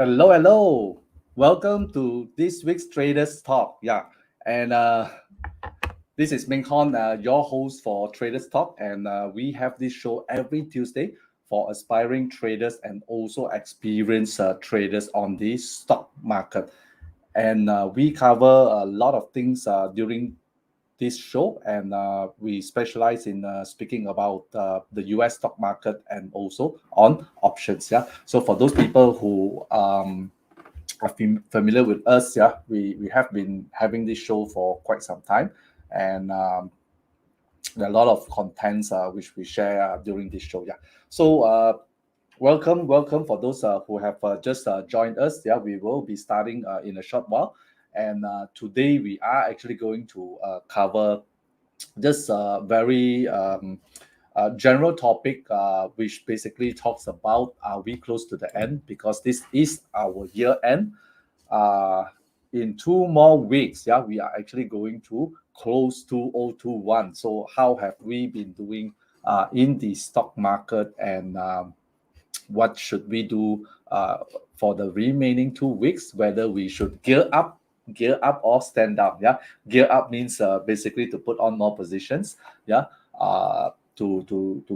Hello. Welcome to this week's Traders Talk. And this is Ming Hon, your host for Traders Talk, and we have this show every Tuesday for aspiring traders and also experienced traders on the stock market. And we cover a lot of things during this show, and we specialize in speaking about the U.S. stock market and also on options. So for those people who are familiar with us, we have been having this show for quite some time, and there are a lot of contents which we share during this show. So welcome for those who have just joined us. We will be starting in a short while, and today we are actually going to cover just a very general topic, which basically talks about are we close to the end, because this is our year end. uh, in 2 more weeks, we are actually going to close 2021. So how have we been doing in the stock market, and what should we do for the remaining 2 weeks, whether we should gear up or stand down. Gear up means basically to put on more positions, to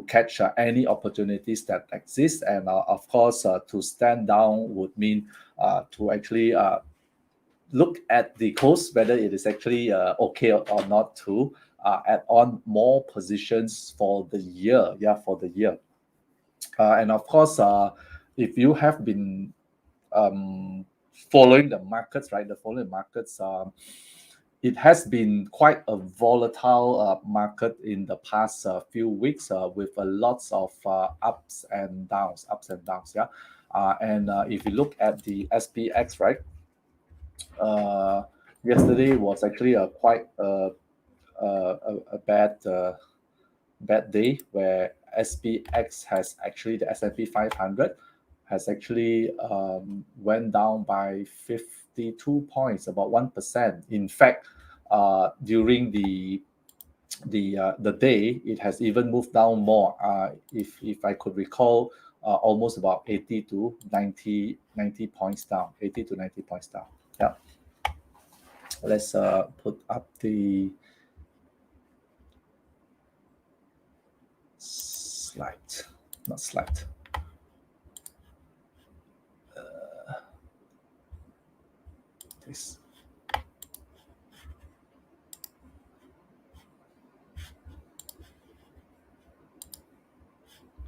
catch any opportunities that exist, and of course to stand down would mean to actually look at the cost, whether it is actually okay or not to add on more positions for the year. And of course, if you have been um, following the markets, right? The following markets, it has been quite a volatile market in the past few weeks, with a lots of ups and downs. And if you look at the SPX, right? Uh, Yesterday was actually a quite a bad day, where SPX has actually, the S&P 500 has actually went down by 52 points, about 1%. In fact, during the day, it has even moved down more. If I could recall, almost about 80 to 90 points down. 80 to 90 points down. Yeah. Let's put up the slide, not slide. This.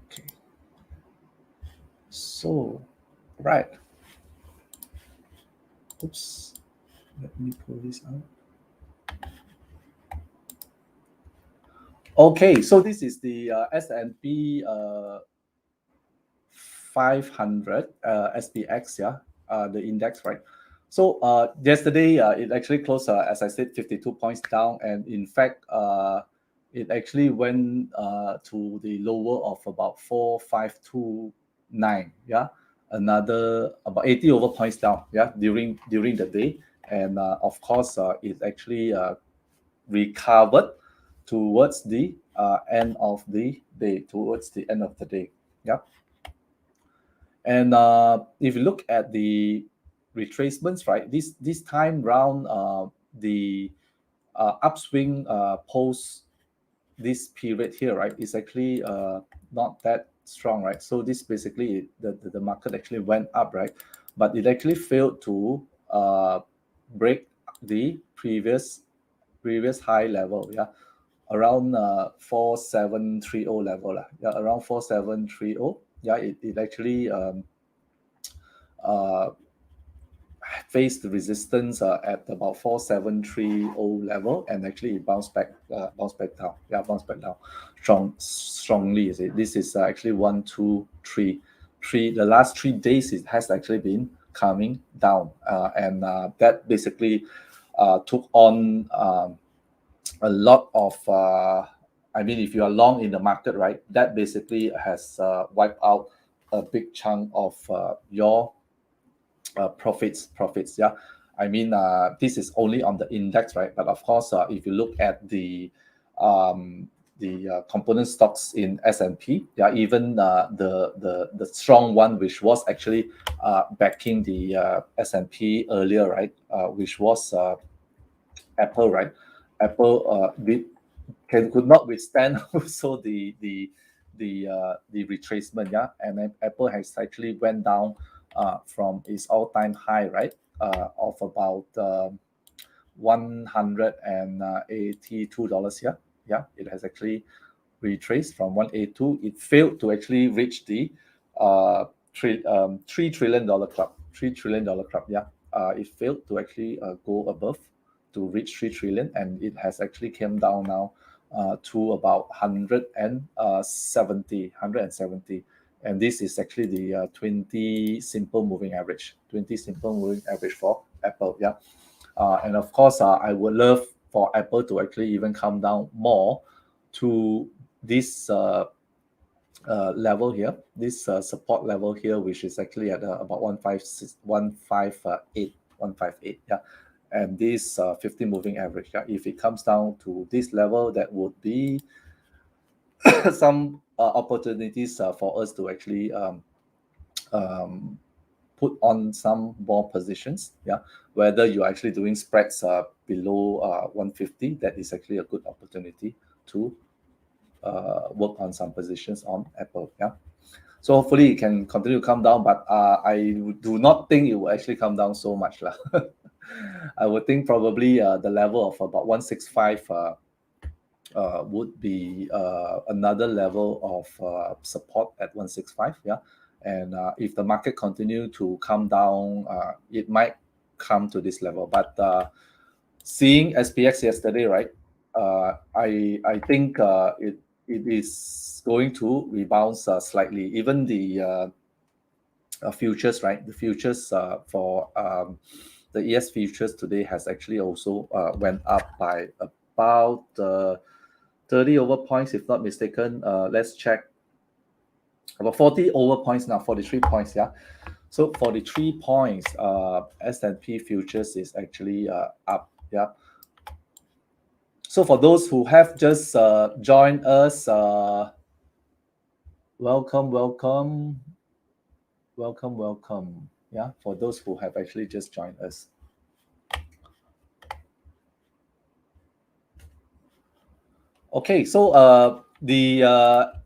Okay. So, right. Oops. Let me pull this out. Okay, so this is the S&P 500 SPX, the index, right? So yesterday it actually closed, as I said, 52 points down, and in fact, it actually went to the lower of about 4529. Another about 80 over points down. During the day, and of course, it actually recovered towards the end of the day. Yeah. And if you look at the retracements, right, this time round, the upswing post this period here, right, is actually not that strong, right? So this basically, the market actually went up, right, but it actually failed to break the previous high level, around 4730 level, around 4730. It actually uh, faced the resistance at about 4730 level, and actually it bounced back down. Strongly. You see, this is actually 1 2 3 the last 3 days it has actually been coming down, and that basically took on a lot of I mean, if you are long in the market, right, that basically has wiped out a big chunk of your profits. I mean, this is only on the index, right? But of course, if you look at the the component stocks in S&P. Yeah, even the strong one, which was actually backing the S&P earlier, right? Which was Apple, right? Apple could not withstand also the retracement, yeah. And then Apple has actually went down from its all-time high, right? Of about $182 here. Yeah, it has actually retraced from 182. It failed to actually reach the $3 trillion club. $3 trillion club. Yeah, it failed to actually go above to reach 3 trillion, and it has actually came down now to about 170. And this is actually the 20 simple moving average. 20 simple moving average for Apple. Yeah. And of course, I would love for Apple to actually even come down more to this level here, this support level here, which is actually at about 158. Yeah. And this 50 moving average. Yeah. If it comes down to this level, that would be some opportunities for us to actually put on some more positions. Yeah, whether you're actually doing spreads below 150, that is actually a good opportunity to work on some positions on Apple. Yeah, so hopefully it can continue to come down, but I do not think it will actually come down so much lah. I would think probably the level of about 165 would be another level of support at 165. Yeah, and if the market continue to come down, it might come to this level. But seeing SPX yesterday, right? I think it is going to rebound slightly. Even the futures, right? The futures for the ES futures today has actually also went up by about 30 over points, if not mistaken. Let's check. About 40 over points now, 43 points, yeah. So 43 points, S&P futures is actually up, yeah. So for those who have just joined us, welcome. Yeah, for those who have actually just joined us. Okay, so the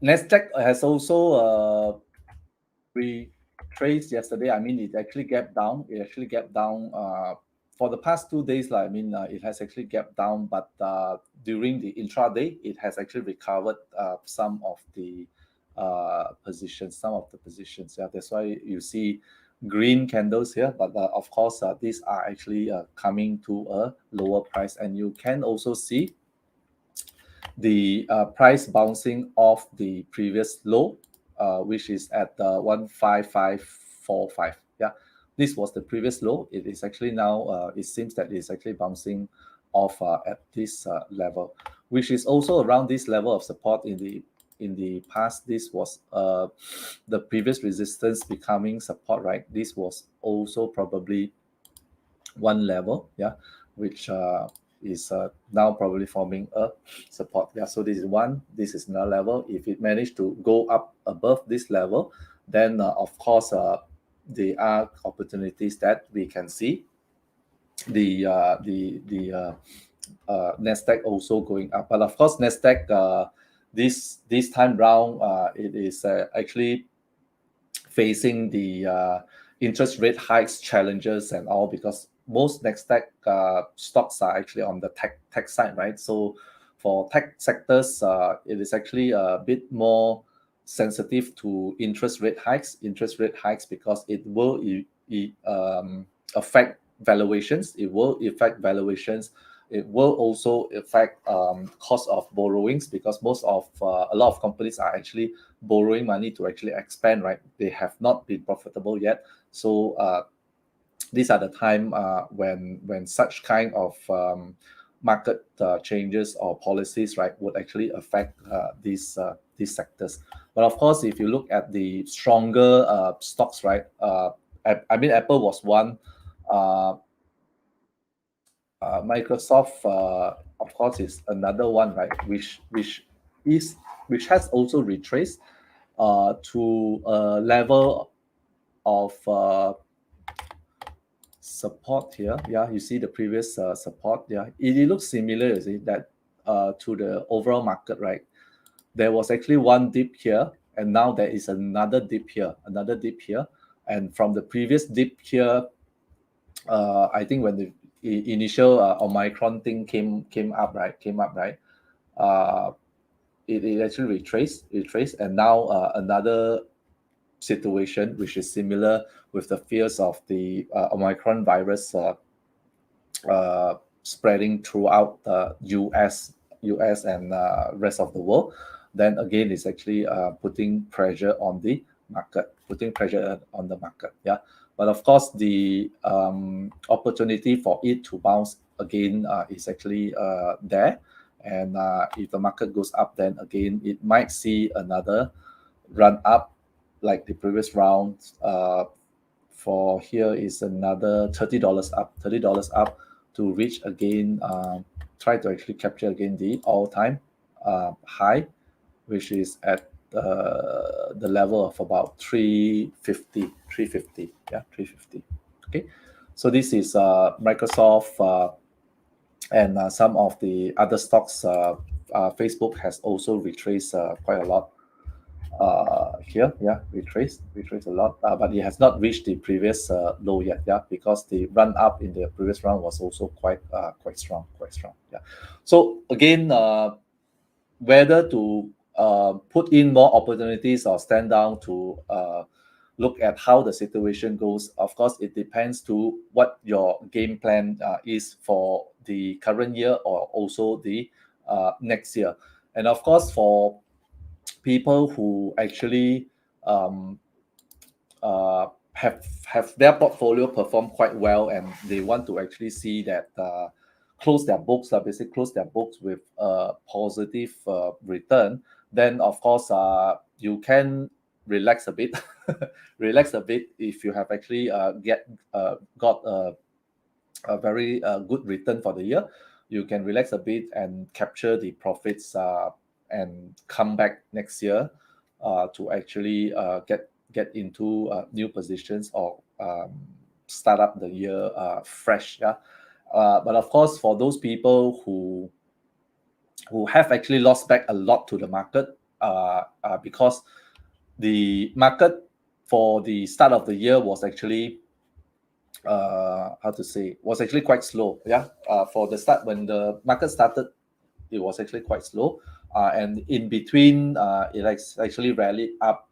Nasdaq has also retraced yesterday. I mean, it actually gapped down. It actually gapped down for the past 2 days. I mean, it has actually gapped down, but during the intraday, it has actually recovered some of the positions. Yeah, that's why you see green candles here. But of course, these are actually coming to a lower price, and you can also see the price bouncing off the previous low, which is at 15545. Yeah, this was the previous low. It is actually now, it seems that it's actually bouncing off at this level, which is also around this level of support in the past. This was the previous resistance becoming support, right? This was also probably one level, yeah, which is now probably forming a support. Yeah, so this is one, this is another level. If it managed to go up above this level, then of course there are opportunities that we can see the Nasdaq also going up. But of course, Nasdaq this time round it is actually facing the interest rate hikes challenges and all, because most Nasdaq stocks are actually on the tech side, right? So for tech sectors, it is actually a bit more sensitive to interest rate hikes because it will affect valuations. It will also affect cost of borrowings, because most of a lot of companies are actually borrowing money to actually expand, right? They have not been profitable yet. So these are the time when such kind of market changes or policies, right, would actually affect these sectors. But of course, if you look at the stronger stocks, right, I mean, Apple was one. Microsoft, of course, is another one, right? Which East, which has also retraced to a level of support here. Yeah, you see the previous support. Yeah, it looks similar, you see, that to the overall market, right? There was actually one dip here, and now there is another dip here, and from the previous dip here, I think when the initial Omicron thing came up, right? Uh, it actually retraced, and now another situation which is similar with the fears of the Omicron virus spreading throughout the US and rest of the world. Then again, it's actually putting pressure on the market, Yeah, but of course, the opportunity for it to bounce again is actually there. And if the market goes up, then again, it might see another run up like the previous round. For here is another $30 up, to reach again, try to actually capture again the all-time high, which is at the level of about 350. Yeah, 350. Okay, so this is Microsoft and some of the other stocks. Facebook has also retraced quite a lot here. Yeah, retraced a lot, but it has not reached the previous low yet. Yeah, because the run up in the previous round was also quite strong. Yeah, so again, whether to put in more opportunities or stand down to look at how the situation goes, of course it depends to what your game plan is for the current year or also the next year. And of course, for people who actually um, have their portfolio perform quite well, and they want to actually see that close their books, basically close their books with a positive return, then of course you can relax a bit, if you have actually got a very good return for the year. You can relax a bit and capture the profits and come back next year to actually get into new positions or start up the year fresh. Yeah, but of course, for those people who have actually lost back a lot to the market because the market for the start of the year was actually how to say, was actually quite slow. Yeah, for the start, when the market started, it was actually quite slow, and in between it actually rallied up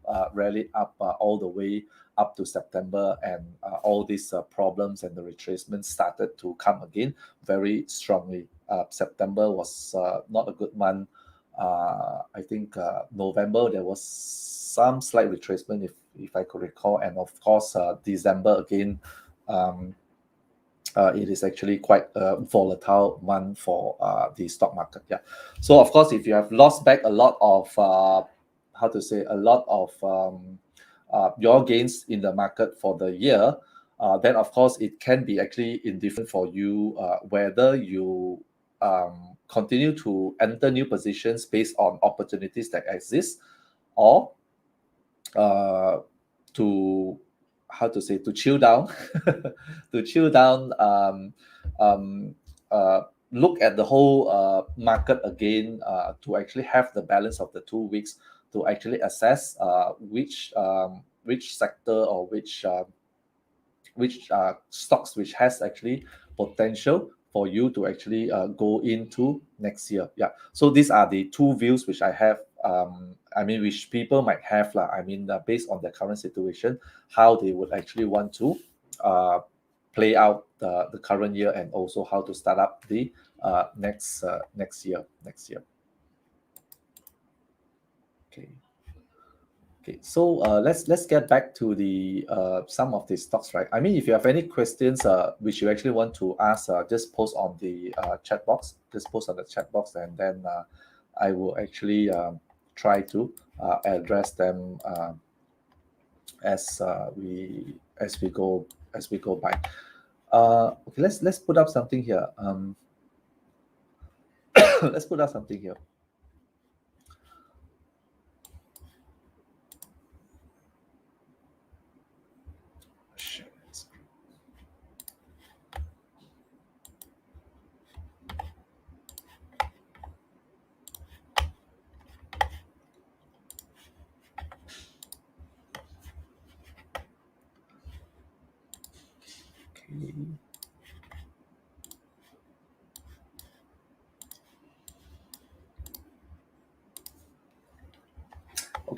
all the way up to September, and all these problems and the retracement started to come again very strongly. September was not a good month. I think November there was some slight retracement, if I could recall, and of course December again. It is actually quite a volatile month for the stock market. Yeah. So of course, if you have lost back a lot of your gains in the market for the year, then of course it can be actually indifferent for you whether you continue to enter new positions based on opportunities that exist, or to to chill down, to chill down, look at the whole market again, to actually have the balance of the 2 weeks to actually assess which sector or which stocks which has actually potential for you to actually go into next year. Yeah. So these are the two views which I have. I mean, which people might have, I mean, based on the current situation, how they would actually want to play out the current year, and also how to start up the next year. Okay. Okay, so let's get back to the some of the stocks, right? I mean, if you have any questions which you actually want to ask, just post on the chat box. Just post on the chat box, and then I will actually try to address them as we go by. Okay, let's put up something here. Let's put up something here.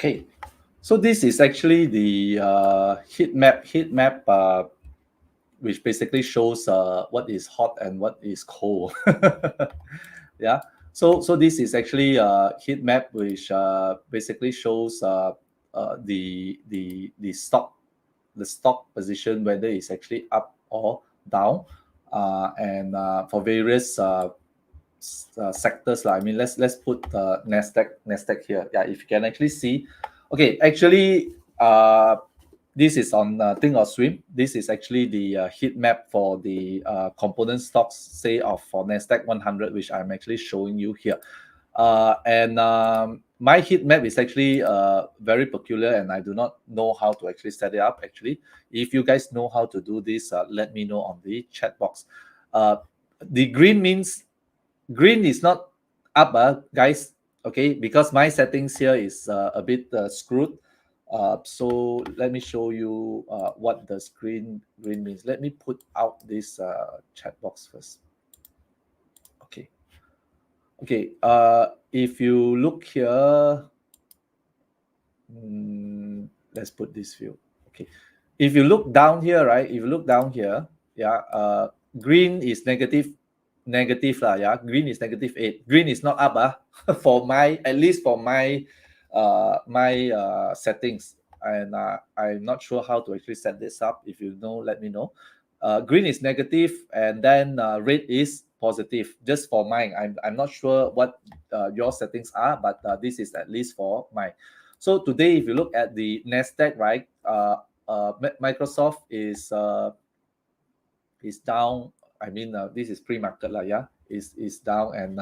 Okay, so this is actually the heat map. Which basically shows what is hot and what is cold. Yeah. So this is actually a heat map which basically shows the stock position, whether it's actually up or down, and for various sectors. I mean, let's put Nasdaq here. Yeah, if you can actually see, okay, actually, this is on Thinkorswim. This is actually the heat map for the component stocks, say for Nasdaq 100, which I'm actually showing you here. And my heat map is actually very peculiar, and I do not know how to actually set it up. Actually, if you guys know how to do this, let me know on the chat box. The green means green is not up, guys. Okay, because my settings here is a bit screwed. So let me show you what the green means. Let me put out this chat box first. Okay, if you look here, let's put this view. Okay, if you look down here, right? If you look down here, yeah, green is negative lah, yeah. Green is -8. Green is not up, for at least for my settings. And I'm not sure how to actually set this up. If you know, let me know. Green is negative, and then red is positive. Just for mine, I'm not sure what your settings are, but this is at least for mine. So today, if you look at the Nasdaq, right, Microsoft is down. I mean, this is pre-market lah, yeah, is down, and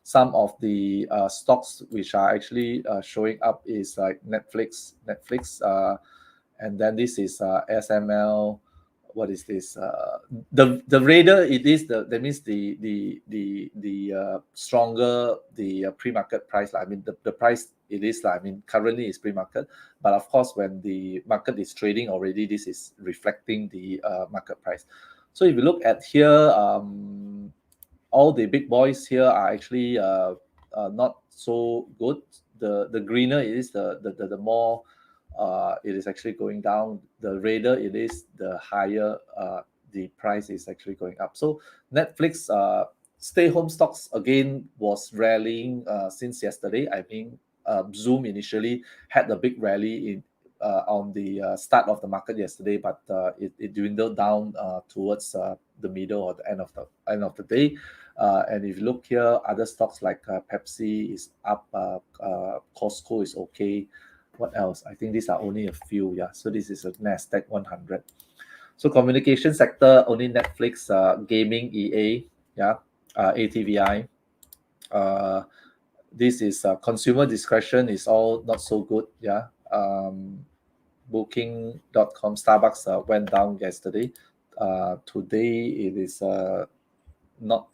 some of the stocks which are actually showing up is like Netflix, and then this is SML. What is this? The radar, it is that means the stronger the pre-market price. I mean, the price it is. I mean, currently is pre-market, but of course, when the market is trading already, this is reflecting the market price. So if you look at here, all the big boys here are actually not so good. The greener it is, the more it is actually going down. The redder it is, the higher the price is actually going up. So Netflix stay-home stocks again was rallying since yesterday. I mean, Zoom initially had a big rally on the start of the market yesterday, but it dwindled down towards the middle or the end of the day. And if you look here, other stocks like Pepsi is up, Costco is okay. What else? I think these are only a few. Yeah, so this is a Nasdaq 100. So communication sector, only Netflix, gaming, EA, yeah, ATVI. This is consumer discretion is all not so good. Yeah. Booking.com, Starbucks went down yesterday. Today it is not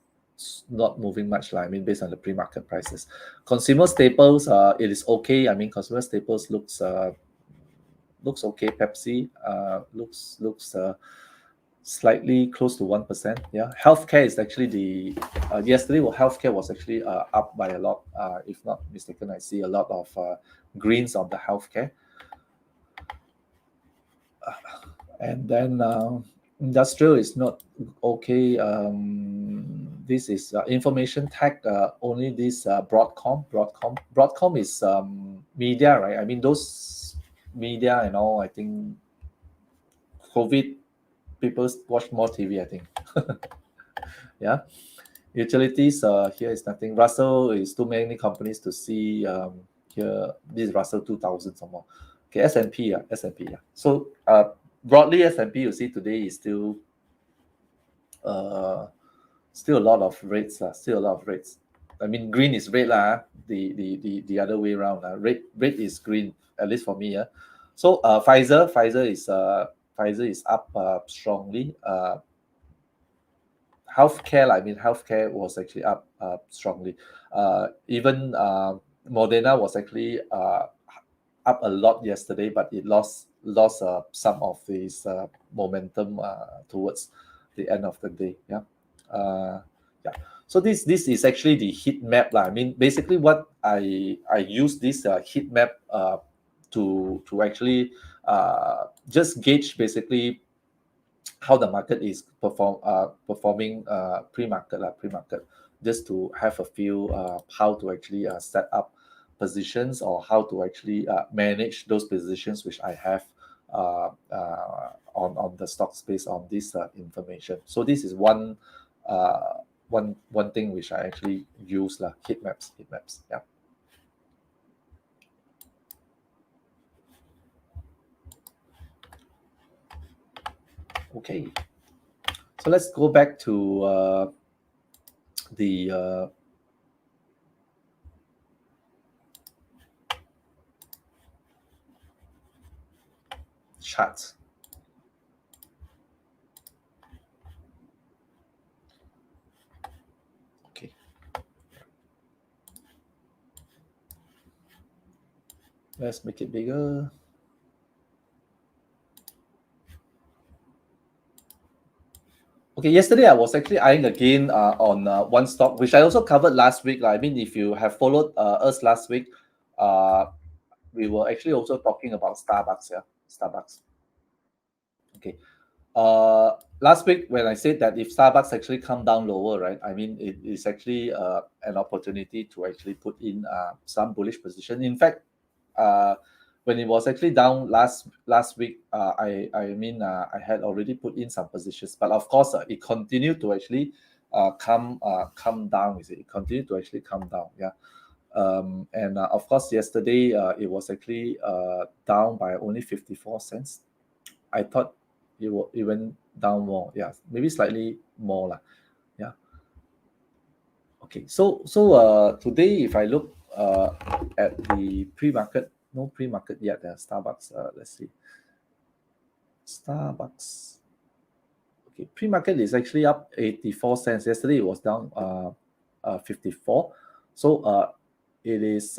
moving much. I mean, based on the pre-market prices. Consumer staples, it is okay. I mean, consumer staples looks okay. Pepsi looks slightly close to 1%. Yeah, healthcare is actually the yesterday. Well, healthcare was actually up by a lot. If not mistaken, I see a lot of greens on the healthcare. And then industrial is not okay. This is information tech. Only this Broadcom is media, right? I mean, those media and all. I think COVID people watch more TV. I think. Yeah. Utilities. Here is nothing. Russell is too many companies to see. Here, this is Russell 2000 some more. Okay, S&P. Yeah. So broadly, S&P you see today is still a lot of rates. I mean, green is red lah. The other way around. Red is green, at least for me. So Pfizer is up strongly. Healthcare, I mean, healthcare was actually up strongly. Even Moderna was actually up a lot yesterday, but it lost some of its momentum towards the end of the day. Yeah. So this is actually the heat map. I mean, basically what I use this heat map to actually just gauge basically how the market is performing pre-market, just to have a feel how to actually set up positions, or how to actually manage those positions which I have on the stocks based on this information. So this is one thing which I actually use heat maps. Yeah. Okay, so let's go back to the charts. Okay. Let's make it bigger. Okay, yesterday I was actually eyeing again on one stock, which I also covered last week. I mean, if you have followed us last week, we were actually also talking about Starbucks. Yeah, Starbucks. Okay. Last week when I said that if Starbucks actually come down lower, right? I mean, it is actually an opportunity to actually put in some bullish position. In fact, when it was actually down last week, I had already put in some positions, but of course, it continued to actually come down. It continued to actually come down. Yeah. And of course, yesterday it was actually down by only 54 cents. I thought it went down more. Yeah, maybe slightly more lah. Yeah. Okay. So today, if I look at the pre-market, no pre-market yet. Starbucks. Let's see. Starbucks. Okay, pre-market is actually up 84 cents. Yesterday it was down 54. So it is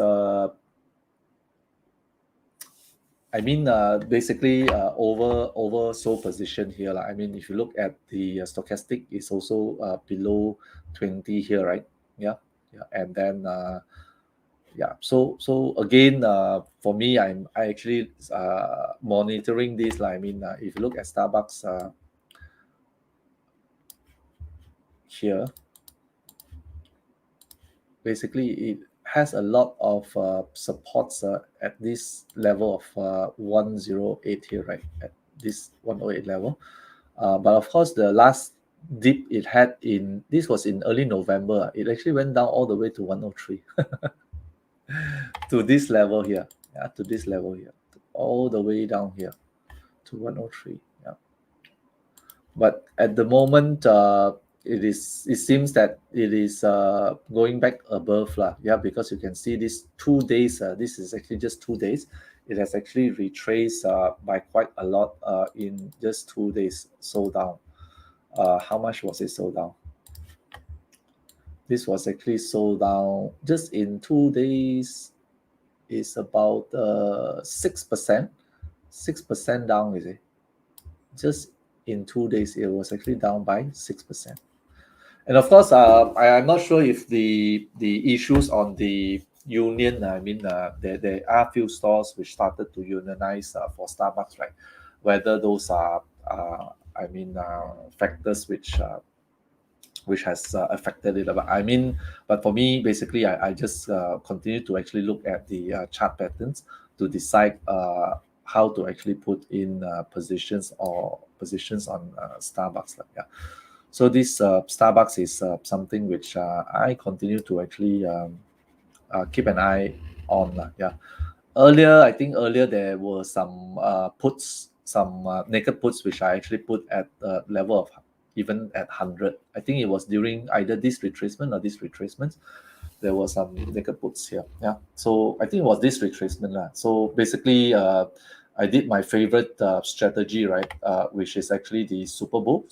I mean, basically, oversold position here. I mean, if you look at the stochastic, it's also below 20 here, right? Yeah, yeah. And then, yeah. So again, for me, I actually monitoring this. I mean, if you look at Starbucks here, basically it has a lot of supports at this level of 108 here, right? At this 108 level. But of course, the last dip it had this was in early November. It actually went down all the way to 103 to this level here. Yeah, to this level here, all the way down here to 103. Yeah. But at the moment, it seems that it is going back above lah. Yeah, because you can see these 2 days. This is actually just 2 days. It has actually retraced by quite a lot in just 2 days. Sold down. How much was it sold down? This was actually sold down just in 2 days. Is about 6%. 6% down, is it? Just in 2 days, it was actually down by 6%. And of course, I'm not sure if the issues on the union. I mean, there are few stores which started to unionize for Starbucks, right? Whether those are, factors which has affected it. But I mean, but for me, basically, I just continue to actually look at the chart patterns to decide how to actually put in positions on Starbucks. Yeah. So this Starbucks is something which I continue to actually keep an eye on. Yeah. I think earlier there were some puts, some naked puts, which I actually put at the level of even at 100. I think it was during either this retracement or this retracement. There were some naked puts here. Yeah. So I think it was this retracement lah. So basically, I did my favorite strategy, right? Which is actually the Super Bull.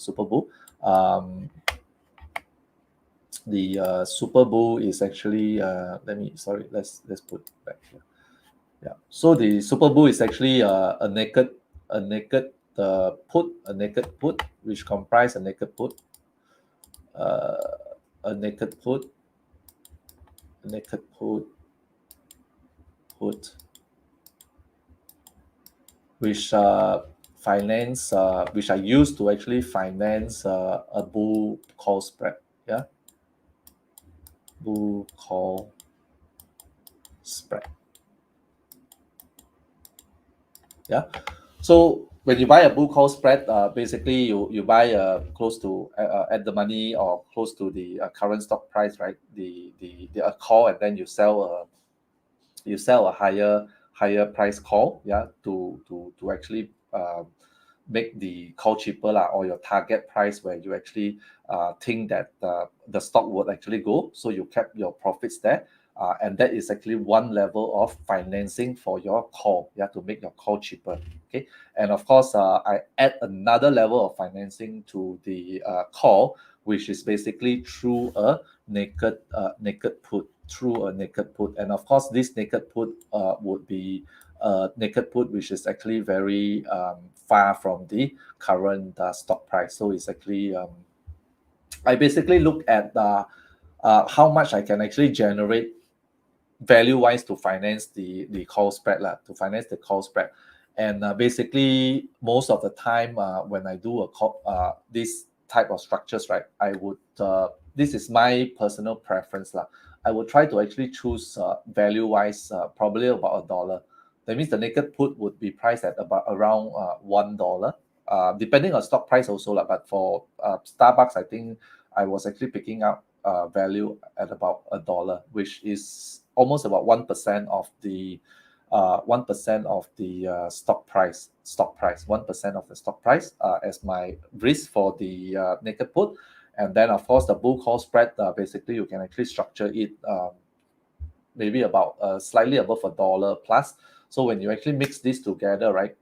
The Super Bull is actually let's put back here. Yeah. So the Super Bull is actually a naked put, which comprise a naked put, a naked put, put, which finance, which I use to actually finance a bull call spread. Yeah, bull call spread. Yeah. So when you buy a bull call spread, basically you buy close to at the money or close to the current stock price, right? The a call, and then you sell a higher price call, yeah, to actually make the call cheaper lah, or your target price where you actually think that the stock would actually go, so you kept your profits there. And that is actually one level of financing for your call, yeah, to make your call cheaper. Okay, and of course, I add another level of financing to the call, which is basically through a naked put, and of course, this naked put would be naked put which is actually very far from the current stock price. So it's actually I basically look at how much I can actually generate value wise to finance the call spread lah, to finance the call spread. And basically most of the time when I do a call this type of structures, right, I would this is my personal preference lah, I would try to actually choose value wise probably about $1. That means the naked put would be priced at about around $1, depending on stock price also lah. But for Starbucks, I think I was actually picking up value at about $1, which is almost about 1% of the 1% of the stock price 1% of the stock price as my risk for the naked put. And then of course the bull call spread, basically you can actually structure it maybe about slightly above $1 plus. So when you actually mix this together, right,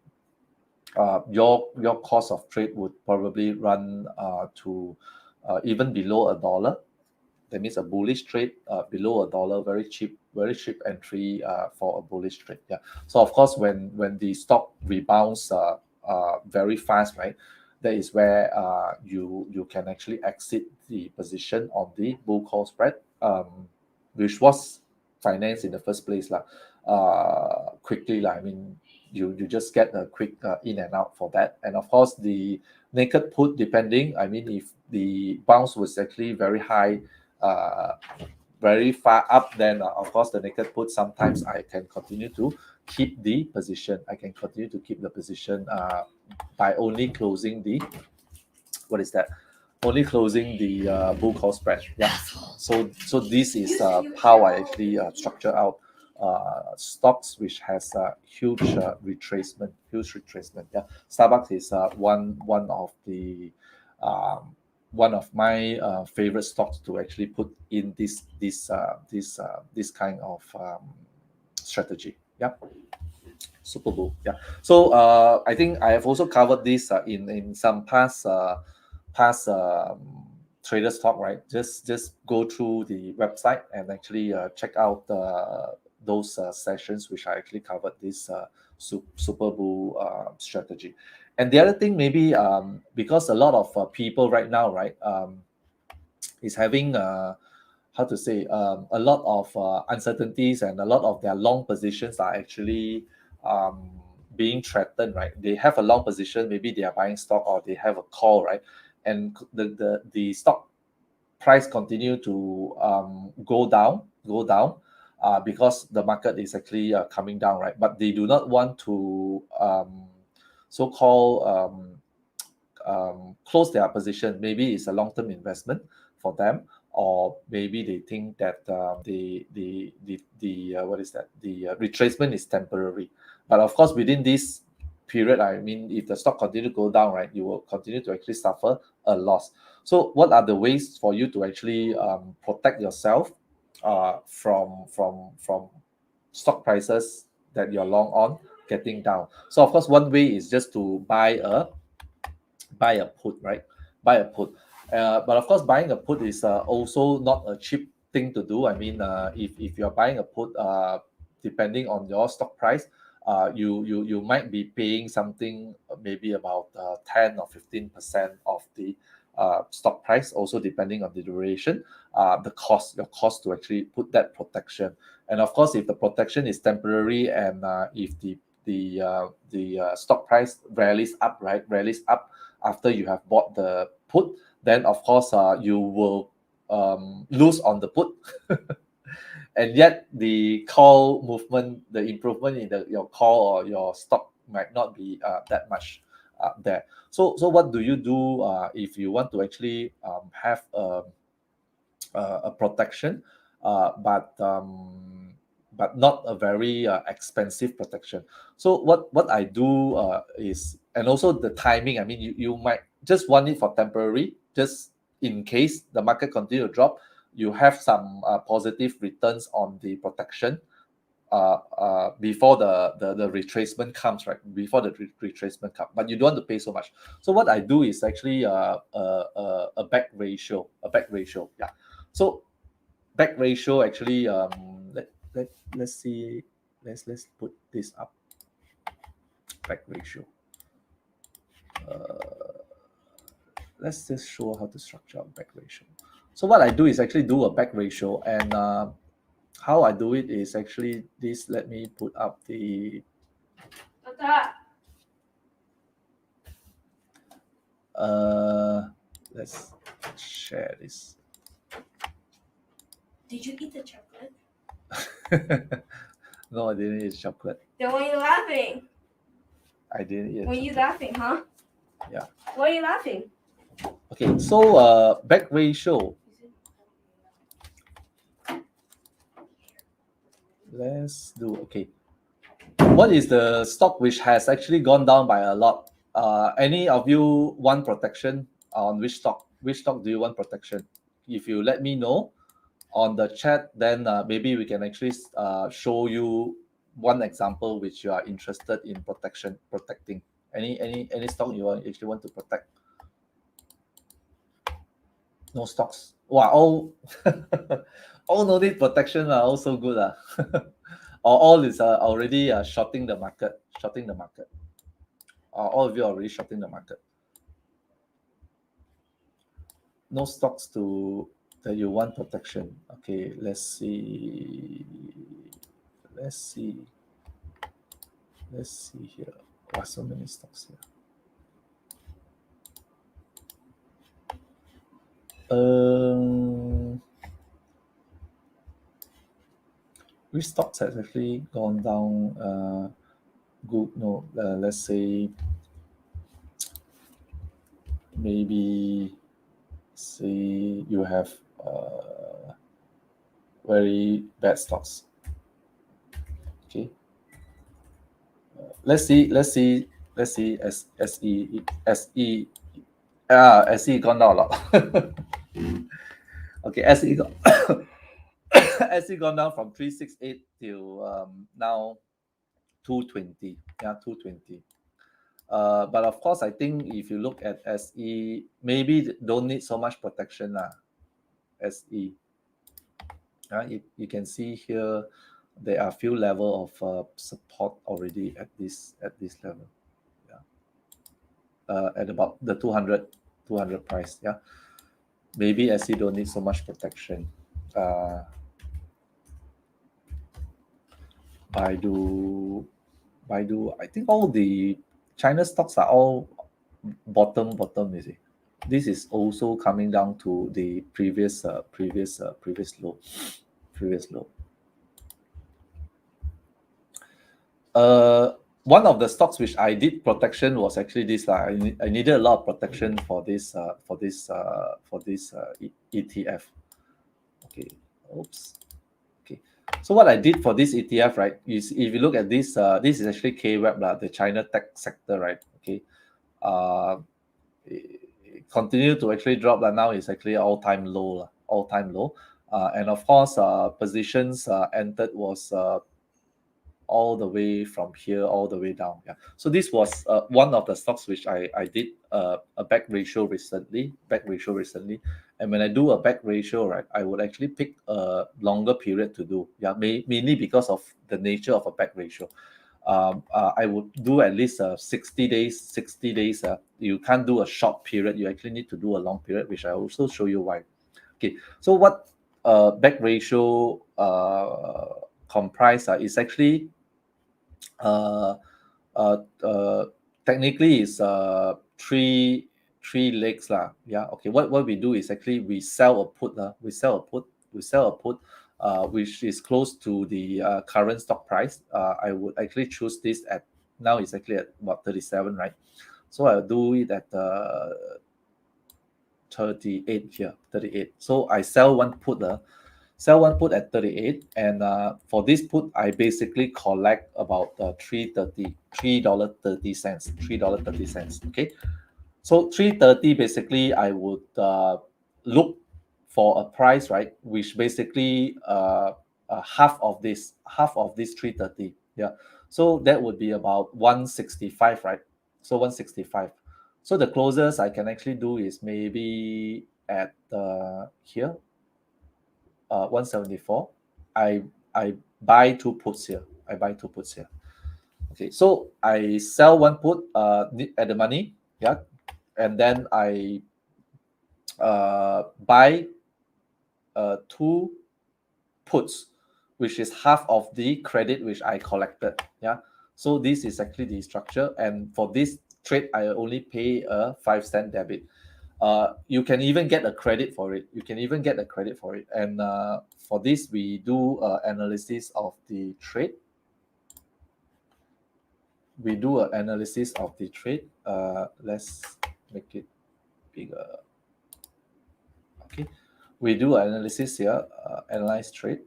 your cost of trade would probably run to even below $1. That means a bullish trade below $1, very cheap entry for a bullish trade. Yeah. So of course, when the stock rebounds very fast, right, that is where you can actually exit the position on the bull call spread, which was financed in the first place lah. Quickly lah. I mean, you just get a quick in and out for that. And of course, the naked put, depending. I mean, if the bounce was actually very high, very far up, then of course the naked put, sometimes I can continue to keep the position. I can continue to keep the position by only closing the only closing the bull call spread. Yeah. So this is how I actually structure out stocks which has huge retracement. Yeah. Starbucks is one of the one of my favorite stocks to actually put in this kind of strategy. Yeah. Super Bowl. Yeah. So I think I have also covered this in some past Traders Talk, right? Just go through the website and actually check out those sessions which I actually covered this Super Bowl strategy. And the other thing, maybe because a lot of people right now, right, is having how to say a lot of uncertainties, and a lot of their long positions are actually being threatened, right? They have a long position, maybe they are buying stock or they have a call, right? And the stock price continue to go down because the market is actually coming down, right? But they do not want to so-called close their position. Maybe it's a long-term investment for them, or maybe they think that the retracement is temporary. But of course, within this period, I mean, if the stock continue to go down, right, you will continue to actually suffer a loss. So what are the ways for you to actually protect yourself from stock prices that you're long on getting down? So of course, one way is just to buy a put, right? Buy a put. But of course, buying a put is also not a cheap thing to do. I mean, if you're buying a put, depending on your stock price, you might be paying something maybe about 10 or 15% of the stock price, also depending on the duration, your cost to actually put that protection. And of course, if the protection is temporary, and if the stock price rallies up, right? Rallies up after you have bought the put, then of course you will lose on the put. And yet the call movement, the improvement in your call or your stock might not be that much there. So what do you do if you want to actually have a protection, but not a very expensive protection? So what I do is, and also the timing. I mean, you might just want it for temporary, just in case the market continue to drop, you have some positive returns on the protection before the retracement comes, right? Before the retracement comes, but you don't want to pay so much. So what I do is actually a back ratio, yeah. So back ratio actually, let's see, let's put this up. Back ratio. Let's just show how to structure a back ratio. So what I do is actually do a back ratio, and how I do it is actually this. Let me put up the let's share this. Did you eat the chocolate? No, I didn't eat chocolate. Then why are you laughing? I didn't eat. Why are you laughing, huh? Yeah. Why are you laughing? Okay, so back ratio. Let's do, okay. What is the stock which has actually gone down by a lot? Any of you want protection on which stock? Which stock do you want protection? If you let me know on the chat, then maybe we can actually show you one example which you are interested in protecting. Any stock you actually want to protect? No stocks. Wow, all no need protection are also good. Or all is already shorting the market. All of you are already shorting the market. No stocks that you want protection. Okay, let's see. Let's see here. Wow, so many stocks here. Which stocks has actually gone down good? No, let's say maybe say you have very bad stocks. Okay, let's see SE gone down a lot. Okay, SE SE gone down from 368 till now 220. Yeah, 220. But of course, I think if you look at SE, maybe don't need so much protection SE. You can see here there are a few level of support already at this level. Yeah. At about the 200 price. Yeah. Maybe SE don't need so much protection. Baidu, I think all the China stocks are all bottom, you see. This is also coming down to the previous low. One of the stocks which I did protection was actually this. I needed a lot of protection for this ETF. Okay. Oops. Okay. So what I did for this ETF, right, is if you look at this, this is actually KWEB, the China tech sector, right? Okay. It continued to actually drop, but now it's actually all-time low. And of course, positions entered was all the way from here all the way down. Yeah. So this was one of the stocks which I did a back ratio recently. And when I do a back ratio, right, I would actually pick a longer period to do. Yeah, mainly because of the nature of a back ratio. I would do at least 60 days. 60 days. You can't do a short period. You actually need to do a long period, which I also show you why. Okay. So what back ratio comprise is actually technically it's three legs lah. Yeah. Okay. What we do is actually we sell a put. We sell a put. Which is close to the current stock price. I would actually choose this at now. It's actually at about 37, right? So I'll do it at 38 here, 38. So I sell one put. Sell one put at 38, and for this put I basically collect about $3.30. Okay, so 3.30 basically I would look for a price, right, which basically half of this 3.30. Yeah, so that would be about 165, right? So 165. So the closest I can actually do is maybe at here 174. I buy two puts here. Okay, so I sell one put at the money, yeah, and then I buy two puts, which is half of the credit which I collected. Yeah, so this is actually the structure, and for this trade I only pay a 5 cent debit. You can even get a credit for it. And for this we do analysis of the trade. Let's make it bigger. Okay, we do analysis here. Analyze trade.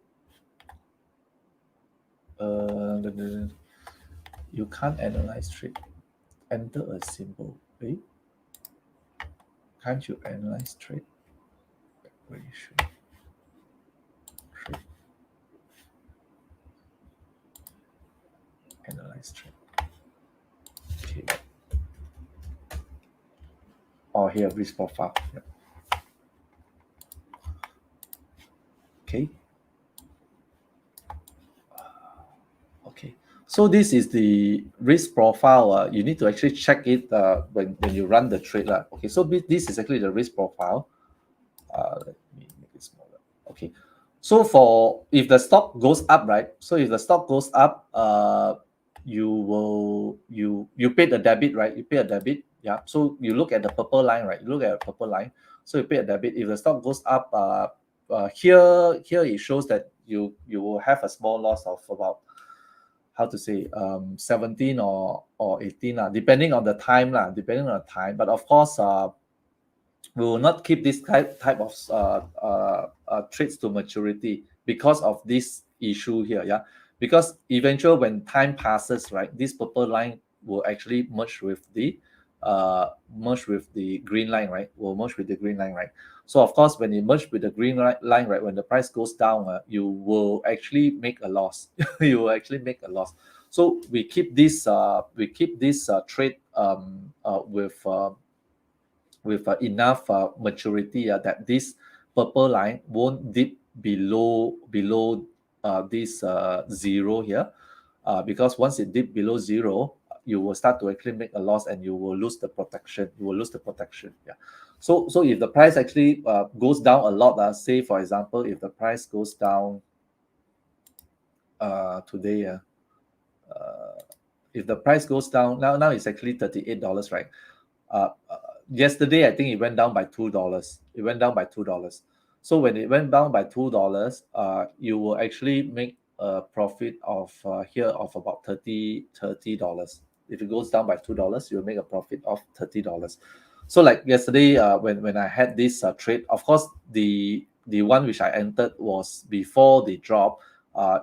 You can't analyze trade. Enter a symbol. Okay? Can't you analyze trade? Ratio. Trade. Analyze trade. Okay. Or here, risk profile. Yeah. Okay. Okay. So this is the risk profile. You need to actually check it when you run the trade. Okay. So this is actually the risk profile. Let me make it smaller. Okay. So if the stock goes up, right? So if the stock goes up, you pay the debit, right? You pay a debit. Yeah. So you look at the purple line, right? You look at the purple line. So you pay a debit. If the stock goes up, here it shows that you will have a small loss of about, how to say, 17 or 18 depending on the time But of course, we will not keep this type of trades to maturity because of this issue here. Yeah, because eventually when time passes, right, this purple line will actually merge with the green line, right? So of course, when it merge with the green line, right, when the price goes down, you will actually make a loss. So we keep this trade with enough maturity that this purple line won't dip below this zero here, because once it dip below zero, you will start to actually make a loss and you will lose the protection. Yeah. So if the price actually goes down a lot, say for example, if the price goes down today, if the price goes down now it's actually $38, right? Yesterday I think it went down by $2. So when it went down by $2, you will actually make a profit of here of about $30. If it goes down by $2, you'll make a profit of $30. So like yesterday, when I had this trade, of course the one which I entered was before the drop.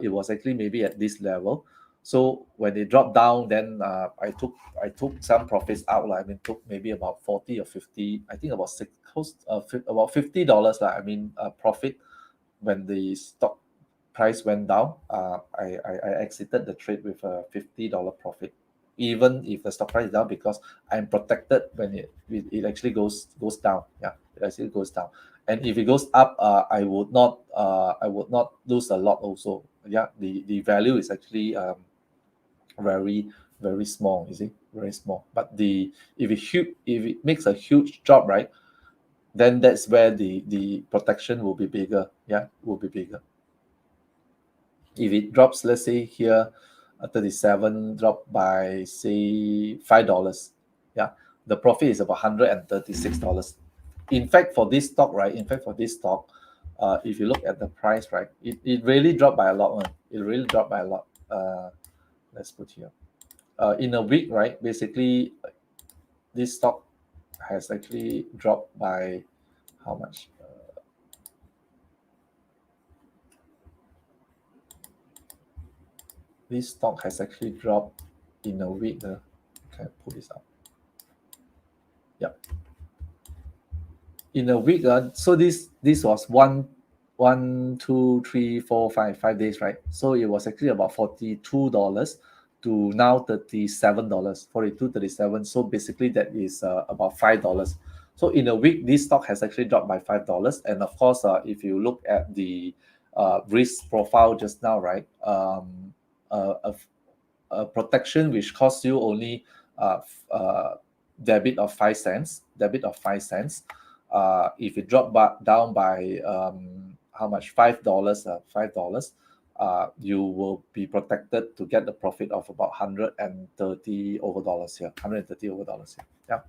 It was actually maybe at this level. So when it dropped down, then I took some profits out. I mean, took maybe about 40 or 50. I think about about $50. Profit when the stock price went down. I exited the trade with a $50 profit, even if the stock price is down, because I'm protected when it actually goes down. Yeah, it actually goes down. And if it goes up, I would not lose a lot also. Yeah, the value is actually very, very small. You see, very small. But if it makes a huge drop, right, then that's where the protection will be bigger. Yeah, will be bigger. If it drops, let's say here, 37 dropped by say $5. Yeah, the profit is about $136. In fact, for this stock, right? If you look at the price, right, it really dropped by a lot. One. It really dropped by a lot. Let's put here. In a week, right? Basically, this stock has actually dropped by how much? This stock has actually dropped in a week. Can I pull this up? Yep. In a week, so this was 5 days, right? So it was actually about $42 to now $37, 42, 37. So basically that is about $5. So in a week, this stock has actually dropped by $5. And of course, if you look at the risk profile just now, right? A protection which costs you only debit of 5 cents, if it drop down by how much, $5, you will be protected to get the profit of about $130 over dollars here. Yeah.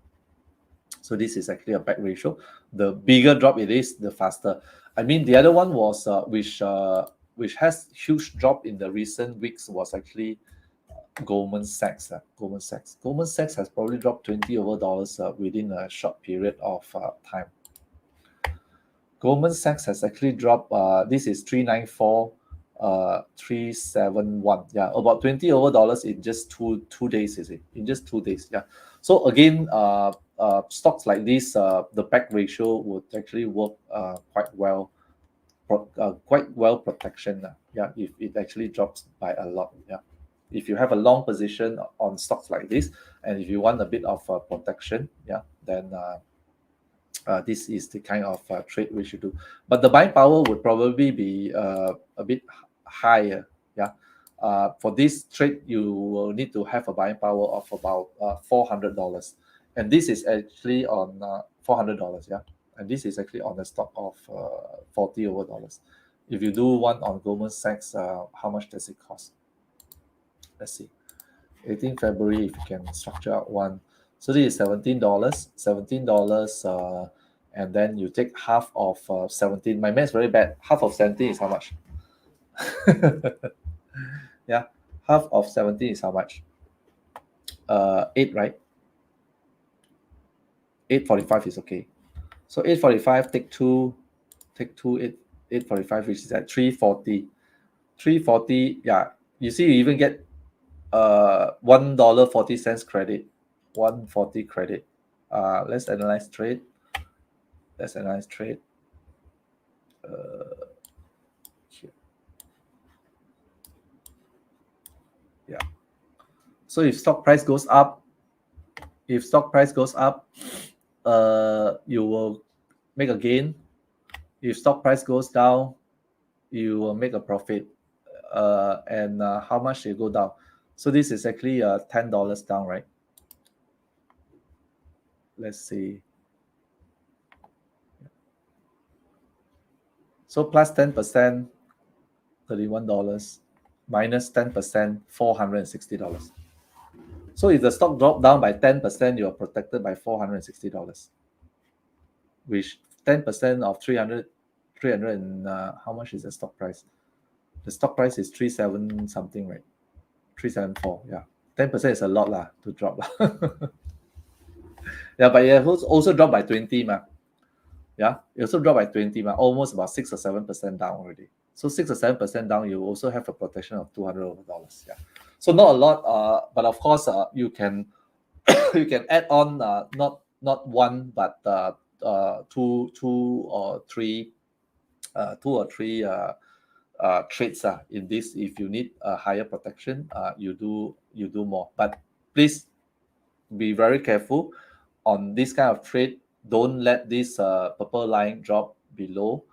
So this is actually a back ratio. The bigger drop it is, the faster. I mean, the other one was which has huge drop in the recent weeks was actually Goldman Sachs. Goldman Sachs has probably dropped $20 over dollars within a short period of time. Goldman Sachs has actually dropped. This is 394, 371. Yeah, about $20 over dollars in just two days. Is it in just 2 days? Yeah. So again, stocks like this, the back ratio would actually work quite well protection. Yeah, if it actually drops by a lot. Yeah. If you have a long position on stocks like this, and if you want a bit of protection, yeah, then this is the kind of trade we should do. But the buying power would probably be a bit higher. Yeah. For this trade, you will need to have a buying power of about $400, and this is actually on $400. Yeah, and this is actually on the stock of $40 over dollars. If you do one on Goldman Sachs, how much does it cost? Let's see, 18 February, if you can structure out one. So this is $17, and then you take half of 17. My math is very bad. Half of 17 is how much? Yeah, half of 17 is how much? 8, right? 845 is okay. So 845 take 2, 845, which is at 340. 340, yeah. You see, you even get $1.40 credit, 140 credit. Let's analyze trade. Here. Yeah. So if stock price goes up, you will make a gain. If stock price goes down, you will make a profit. And how much you go down? So this is actually $10 down, right? Let's see. So plus 10%, $31, minus 10%, $460. So if the stock dropped down by 10%, you are protected by $460, which 10% of 300 and how much is the stock price? The stock price is 37 something, right? 374. Yeah, 10% is a lot lah to drop. Yeah, but it also dropped by 20 ma. Yeah, it also dropped by 20 ma, almost about 6 or 7% down already. So 6 or 7% down, you also have a protection of $200 over dollars. Yeah, so not a lot, but of course you can you can add on not one but two or three trades in this. If you need a higher protection, you do more, but please be very careful on this kind of trade. Don't let this purple line drop below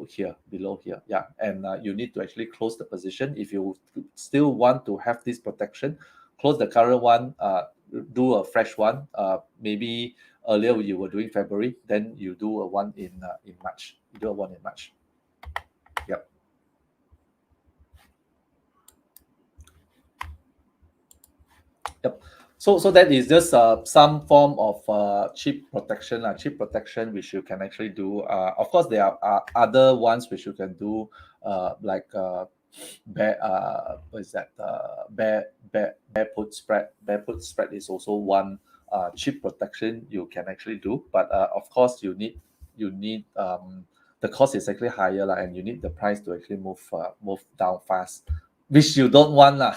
here. Yeah, and you need to actually close the position. If you still want to have this protection, close the current one, do a fresh one. Maybe earlier you were doing February, then you do a one in March. Yep. Yep. So that is just some form of chip protection, chip protection which you can actually do. Of course, there are other ones which you can do, like bear. What is that? Barefoot spread. Barefoot spread is also one chip protection you can actually do. But of course, you need the cost is actually higher, and you need the price to actually move down fast, which you don't want, lah.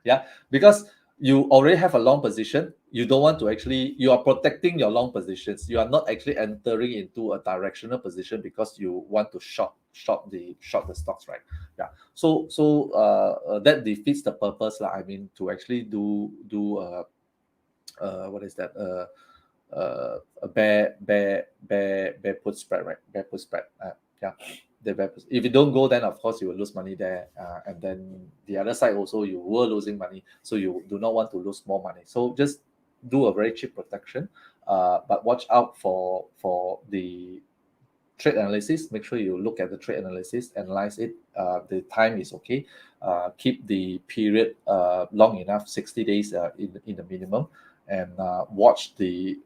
Yeah, because you already have a long position. You don't want to actually, you are protecting your long positions. You are not actually entering into a directional position because you want to short the stocks, right? Yeah. So that defeats the purpose, lah. I mean, to actually do what is that? A bear put spread, right? Bear put spread. Yeah. If you don't go, then of course you will lose money there, and then the other side also you were losing money, so you do not want to lose more money. So just do a very cheap protection, but watch out for the trade analysis. Make sure you look at the trade analysis, analyze it. The time is okay. Keep the period long enough, 60 days in the minimum, and watch the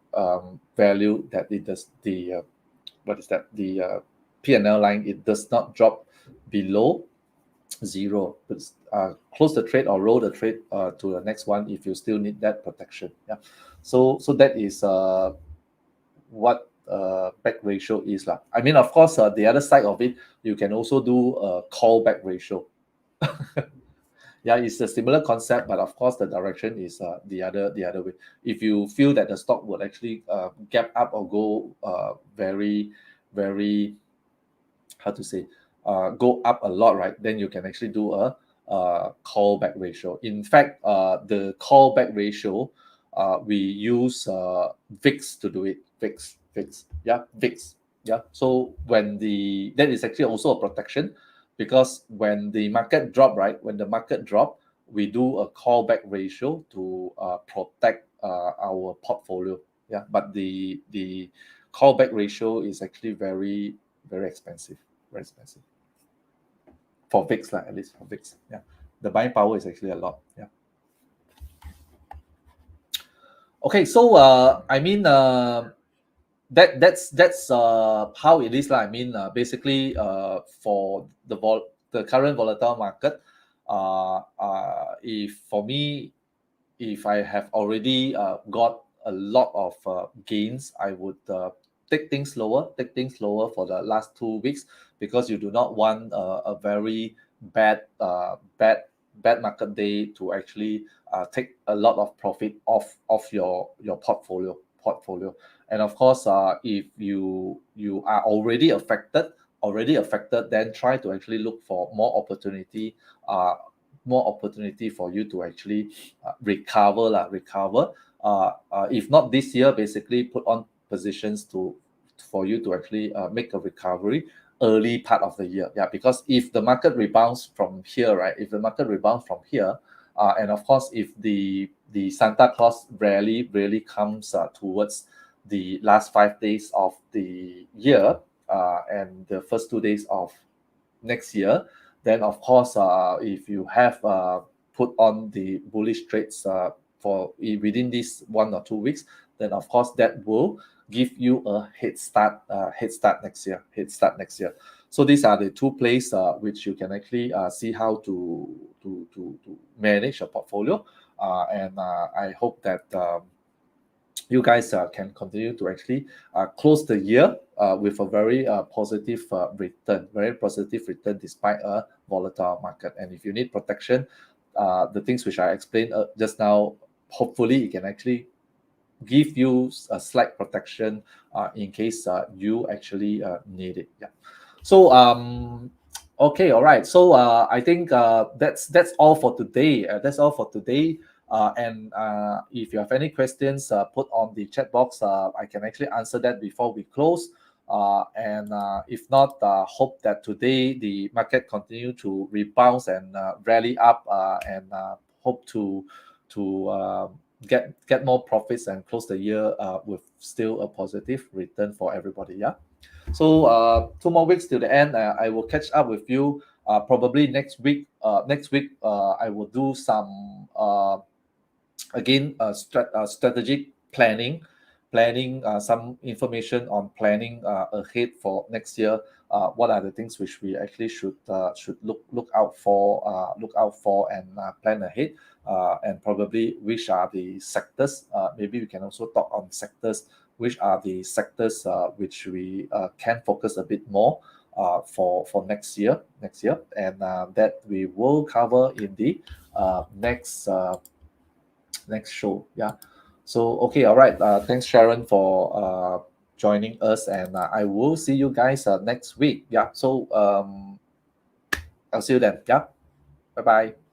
value that it does, the what is that, the P&L line. It does not drop below zero. But close the trade or roll the trade to the next one if you still need that protection. Yeah. So that is what back ratio is, lah. I mean, of course, the other side of it, you can also do a callback ratio. Yeah, it's a similar concept, but of course the direction is the other way. If you feel that the stock will actually gap up or go very, how to say, go up a lot, right? Then you can actually do a callback ratio. In fact, the callback ratio, we use VIX to do it. VIX, yeah, VIX, yeah. So that is actually also a protection, because when the market drop, right? When the market drop, we do a callback ratio to protect our portfolio. Yeah, but the callback ratio is actually very, very expensive. Very expensive for VIX, at least for VIX. Yeah, the buying power is actually a lot. Yeah. Okay, so I mean, that's how it is, I mean, basically, for the current volatile market, if for me, if I have already got a lot of gains, I would take things slower for the last 2 weeks, because you do not want a very bad market day to actually take a lot of profit off your portfolio. And of course, if you are already affected, then try to actually look for more opportunity for you to actually recover. If not this year, basically put on positions for you to actually make a recovery early part of the year. Yeah, because if the market rebounds from here, right? And of course, if the Santa Claus rally really comes towards the last 5 days of the year, and the first 2 days of next year, then of course, if you have put on the bullish trades for within this 1 or 2 weeks, then of course that will give you a head start next year. So these are the two plays which you can actually see how to manage your portfolio, and I hope that you guys can continue to actually close the year with a very positive return despite a volatile market. And if you need protection, the things which I explained just now, hopefully it can actually give you a slight protection in case you actually need it. Yeah. So okay, all right. So I think that's all for today. And if you have any questions, put on the chat box. I can actually answer that before we close. And if not, hope that today the market continue to rebound and rally up, and hope to get more profits and close the year with still a positive return for everybody. Yeah. So 2 more weeks till the end. I will catch up with you probably next week. I will do some again, strategic planning, some information on planning ahead for next year. What are the things which we actually should look out for and plan ahead, and probably which are the sectors. Maybe we can also talk on sectors. Which are the sectors which we can focus a bit more for next year, and that we will cover in the next show. Yeah. So okay, all right. Thanks, Sharon, for joining us, and I will see you guys next week. Yeah. So I'll see you then. Yeah. Bye bye.